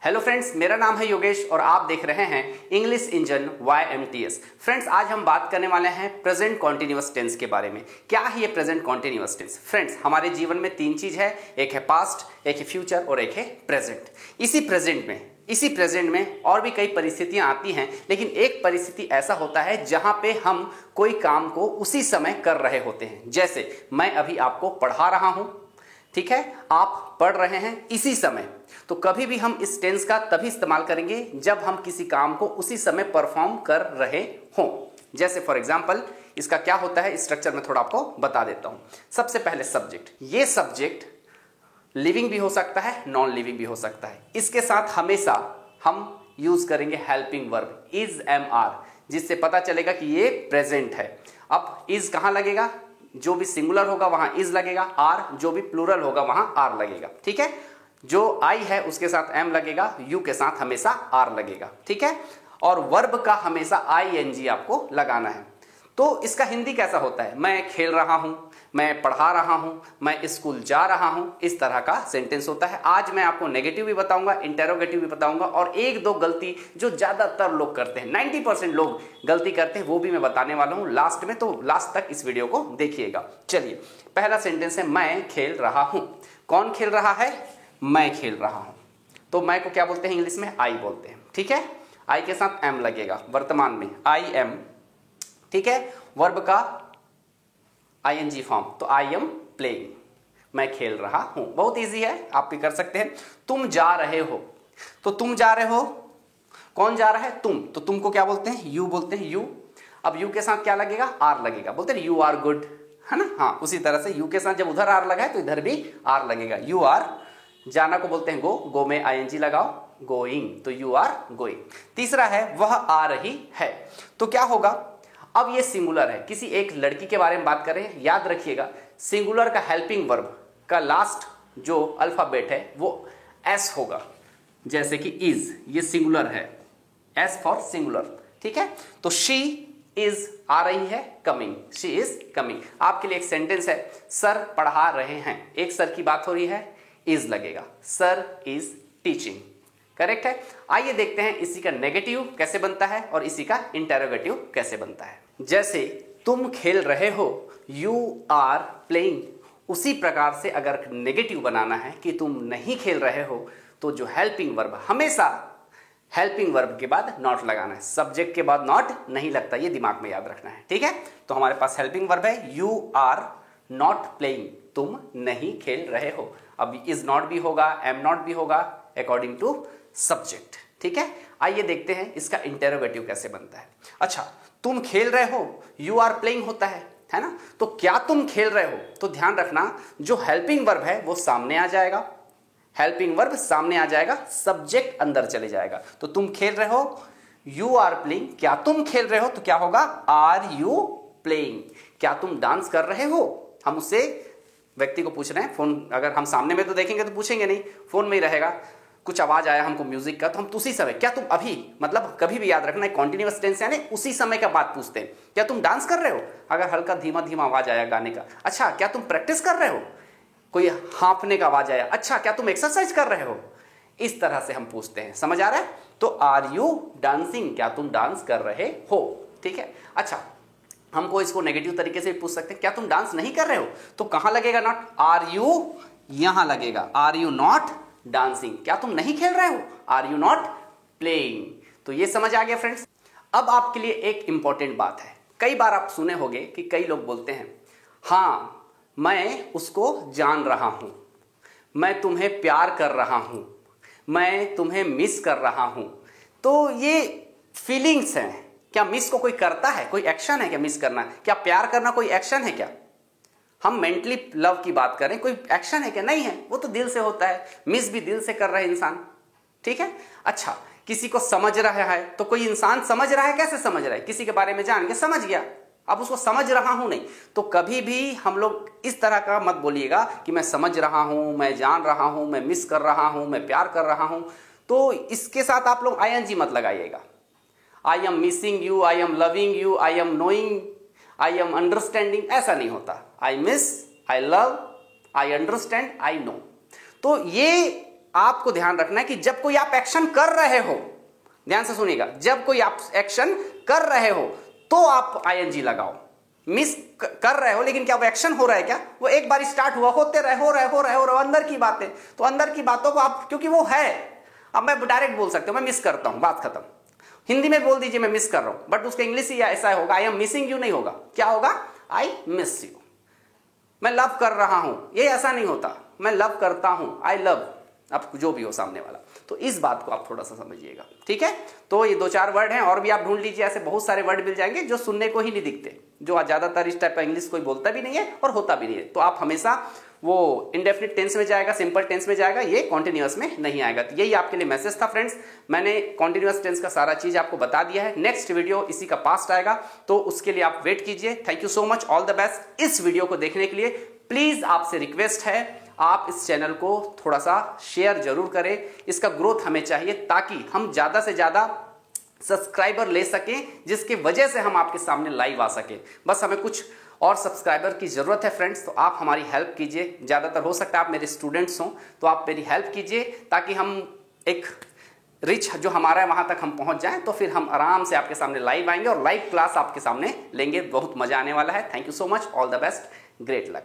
Hello friends, मेरा नाम है योगेश और आप देख रहे हैं इंग्लिश इंजन YMTS। फ्रेंड्स, आज हम बात करने वाले हैं प्रेजेंट कॉन्टिन्यूअस टेंस के बारे में। क्या है ये प्रेजेंट कॉन्टिन्यूअस टेंस? फ्रेंड्स, हमारे जीवन में तीन चीज है, एक है पास्ट, एक है फ्यूचर और एक है प्रेजेंट। इसी प्रेजेंट में और भी कई परिस्थितियां आती हैं, लेकिन एक परिस्थिति ऐसा होता है जहां पे हम कोई काम को उसी समय कर रहे होते हैं। जैसे मैं अभी आपको पढ़ा रहा हूं, ठीक है, आप पढ़ रहे हैं इसी समय। तो कभी भी हम इस टेंस का तभी इस्तेमाल करेंगे जब हम किसी काम को उसी समय परफॉर्म कर रहे हों। जैसे फॉर एग्जांपल इसका क्या होता है, स्ट्रक्चर में थोड़ा आपको बता देता हूं। सबसे पहले सब्जेक्ट, ये सब्जेक्ट लिविंग भी हो सकता है, नॉन लिविंग भी हो सकता है। इसके साथ हमेशा हम यूज करेंगे हेल्पिंग वर्ब इज MR, जिससे पता चलेगा कि ये प्रेजेंट है। अब इज कहां लगेगा? जो भी सिंगुलर होगा वहां इज लगेगा, आर जो भी प्लूरल होगा वहां आर लगेगा, ठीक है। जो आई है उसके साथ एम लगेगा, यू के साथ हमेशा आर लगेगा, ठीक है। और वर्ब का हमेशा ING आपको लगाना है। तो इसका हिंदी कैसा होता है? मैं खेल रहा हूं, मैं पढ़ा रहा हूं, मैं स्कूल जा रहा हूं, इस तरह का सेंटेंस होता है। आज मैं आपको नेगेटिव भी बताऊंगा, इंटेरोगेटिव भी बताऊंगा, और एक दो गलती जो ज्यादातर लोग करते हैं, 90% लोग गलती करते हैं, वो भी मैं बताने वाला हूं लास्ट में। तो लास्ट तक इस वीडियो को देखिएगा। चलिए, पहला सेंटेंस है मैं खेल रहा हूं। कौन खेल रहा है? मैं खेल रहा हूं। तो मैं को क्या बोलते हैं इंग्लिश में? आई बोलते हैं, ठीक है। आई के साथ एम लगेगा, वर्तमान में I am, ठीक है। वर्ब का ING फॉर्म, तो I am playing, मैं खेल रहा हूं। बहुत इजी है, आप भी कर सकते हैं। तुम जा रहे हो, तो तुम जा रहे हो, कौन जा रहा है? तुम। तो तुम को क्या बोलते हैं? यू बोलते हैं, यू। अब यू के साथ क्या लगेगा? आर लगेगा। बोलते हैं यू आर गुड, है ना। हाँ, उसी तरह से यू के साथ जब उधर आर लगा है तो इधर भी आर लगेगा। U R. जाना को बोलते हैं गो, गो में ING लगाओ, गोइंग, तो यू आर गोइंग। तीसरा है वह आ रही है। तो क्या होगा? अब ये सिंगुलर है, किसी एक लड़की के बारे में बात करें। याद रखिएगा, सिंगुलर का हेल्पिंग वर्ब का लास्ट जो अल्फाबेट है वो S होगा। जैसे कि इज, ये सिंगुलर है, S फॉर सिंगुलर, ठीक है। तो शी इज आ रही है, कमिंग, शी इज कमिंग। आपके लिए एक सेंटेंस है, सर पढ़ा रहे हैं। एक सर की बात हो रही है, इज लगेगा, सर इज टीचिंग, करेक्ट है। आइए देखते हैं इसी का नेगेटिव कैसे बनता है और इसी का इंटेरोगेटिव कैसे बनता है। जैसे तुम खेल रहे हो, यू आर प्लेइंग, उसी प्रकार से अगर नेगेटिव बनाना है कि तुम नहीं खेल रहे हो, तो जो हेल्पिंग वर्ब, हमेशा हेल्पिंग वर्ब के बाद नॉट लगाना है, सब्जेक्ट के बाद नॉट नहीं लगता, ये दिमाग में याद रखना है, ठीक है। तो हमारे पास हेल्पिंग वर्ब है यू आर नॉट प्लेइंग, तुम नहीं खेल रहे हो। अब इज नॉट भी होगा, एम नॉट भी होगा, अकॉर्डिंग टू सब्जेक्ट, ठीक है। आइए देखते हैं इसका इंटेरोगेटिव कैसे बनता है। अच्छा, तुम खेल रहे हो, यू आर प्लेइंग होता है ना। तो क्या तुम खेल रहे हो? तो ध्यान रखना, जो हेल्पिंग वर्ब है वो सामने आ जाएगा, हेल्पिंग वर्ब सामने आ जाएगा, सब्जेक्ट अंदर चले जाएगा। तो तुम खेल रहे हो, यू आर प्लेइंग, क्या तुम खेल रहे हो? तो क्या होगा? Are you playing. क्या तुम डांस कर रहे हो? हम उससे व्यक्ति को पूछ रहे हैं, फोन अगर हम सामने में तो देखेंगे तो पूछेंगे नहीं, फोन में ही रहेगा। कुछ आवाज आया हमको म्यूजिक का, तो हम उसी समय, क्या तुम अभी, मतलब कभी भी याद रखना, कॉन्टिन्यूअस टेंस यानी उसी समय का बात पूछते हैं। क्या तुम डांस कर रहे हो? अगर हल्का धीमा धीमा आवाज आया गाने का, अच्छा क्या तुम प्रैक्टिस कर रहे हो? कोई हाँफने का आवाज आया, अच्छा क्या तुम एक्सरसाइज कर रहे हो? इस तरह से हम पूछते हैं, समझ आ रहा है। तो आर यू डांसिंग, क्या तुम डांस कर रहे हो, ठीक है। अच्छा, हमको इसको नेगेटिव तरीके से भी पूछ सकते हैं, क्या तुम डांस नहीं कर रहे हो? तो कहां लगेगा नॉट? आर यू यहां लगेगा, आर यू नॉट डांसिंग, क्या तुम नहीं खेल रहे हो? Are you not playing. तो ये समझ आ गया फ्रेंड्स। अब आपके लिए एक इंपॉर्टेंट बात है, कई बार आप सुने होंगे कि कई लोग बोलते हैं, हां मैं उसको जान रहा हूं, मैं तुम्हें प्यार कर रहा हूं, मैं तुम्हें मिस कर रहा हूं। तो ये फीलिंग्स हैं। क्या मिस को कोई करता है? कोई एक्शन है क्या मिस करना? क्या प्यार करना कोई एक्शन है क्या? हम मेंटली लव की बात करें, कोई एक्शन है क्या? नहीं है, वो तो दिल से होता है। मिस भी दिल से कर रहा है इंसान, ठीक है। अच्छा, किसी को समझ रहा है, तो कोई इंसान समझ रहा है, कैसे समझ रहा है? किसी के बारे में जान के समझ गया, अब उसको समझ रहा हूं नहीं। तो कभी भी हम लोग इस तरह का मत बोलिएगा कि मैं समझ रहा हूं, मैं जान रहा हूं, मैं मिस कर रहा हूं, मैं प्यार कर रहा हूं। तो इसके साथ आप लोग ING मत लगाइएगा। I am missing you, I am loving you, I am knowing, I am understanding, ऐसा नहीं होता। I miss, I love, I understand, I know. तो ये आपको ध्यान रखना है कि जब कोई आप एक्शन कर रहे हो, ध्यान से सुनिएगा, जब कोई आप एक्शन कर रहे हो तो आप आईएनजी लगाओ। मिस कर रहे हो लेकिन क्या वो एक्शन हो रहा है, क्या वो एक बार स्टार्ट हुआ, होते रहे हो रहे अंदर की बातें, तो अंदर की बातों को आप, क्योंकि वो है, अब मैं डायरेक्ट बोल सकते हो मैं मिस करता हूं, बात खत्म। हिंदी में बोल दीजिए मैं मिस कर रहा हूं, बट उसका इंग्लिश ही ऐसा होगा, आई एम मिसिंग यू नहीं होगा, क्या होगा, आई मिस यू। मैं लव कर रहा हूं, ये ऐसा नहीं होता, मैं लव करता हूं, आई लव, अब जो भी हो सामने वाला। तो इस बात को आप थोड़ा सा समझिएगा, ठीक है। तो ये 2-4 वर्ड हैं, और भी आप ढूंढ लीजिए, ऐसे बहुत सारे वर्ड मिल जाएंगे जो सुनने को ही नहीं दिखते, जो ज्यादातर इस टाइप का इंग्लिश कोई बोलता भी नहीं है और होता भी नहीं है। तो आप हमेशा वो इंडेफिनिट टेंस में जाएगा, सिंपल टेंस में जाएगा, ये कॉन्टिन्यूअस में नहीं आएगा। तो यही आपके लिए मैसेज था फ्रेंड्स, मैंने कॉन्टिन्यूअस टेंस का सारा चीज आपको बता दिया है। नेक्स्ट वीडियो इसी का पास्ट आएगा, तो उसके लिए आप वेट कीजिए। Thank you so much, all the best. इस वीडियो को देखने के लिए प्लीज आपसे रिक्वेस्ट है, आप इस चैनल को थोड़ा सा शेयर जरूर करें, इसका ग्रोथ हमें चाहिए ताकि हम ज्यादा से ज्यादा सब्सक्राइबर ले सकें, जिसकी वजह से हम आपके सामने लाइव आ सकें। बस हमें कुछ और सब्सक्राइबर की जरूरत है फ्रेंड्स, तो आप हमारी हेल्प कीजिए। ज्यादातर हो सकता है आप मेरे स्टूडेंट्स हों, तो आप मेरी हेल्प कीजिए ताकि हम एक रिच जो हमारा है वहां तक हम पहुंच जाएं, तो फिर हम आराम से आपके सामने लाइव आएंगे और लाइव क्लास आपके सामने लेंगे। बहुत मजा आने वाला है। Thank you so much, all the best, great luck.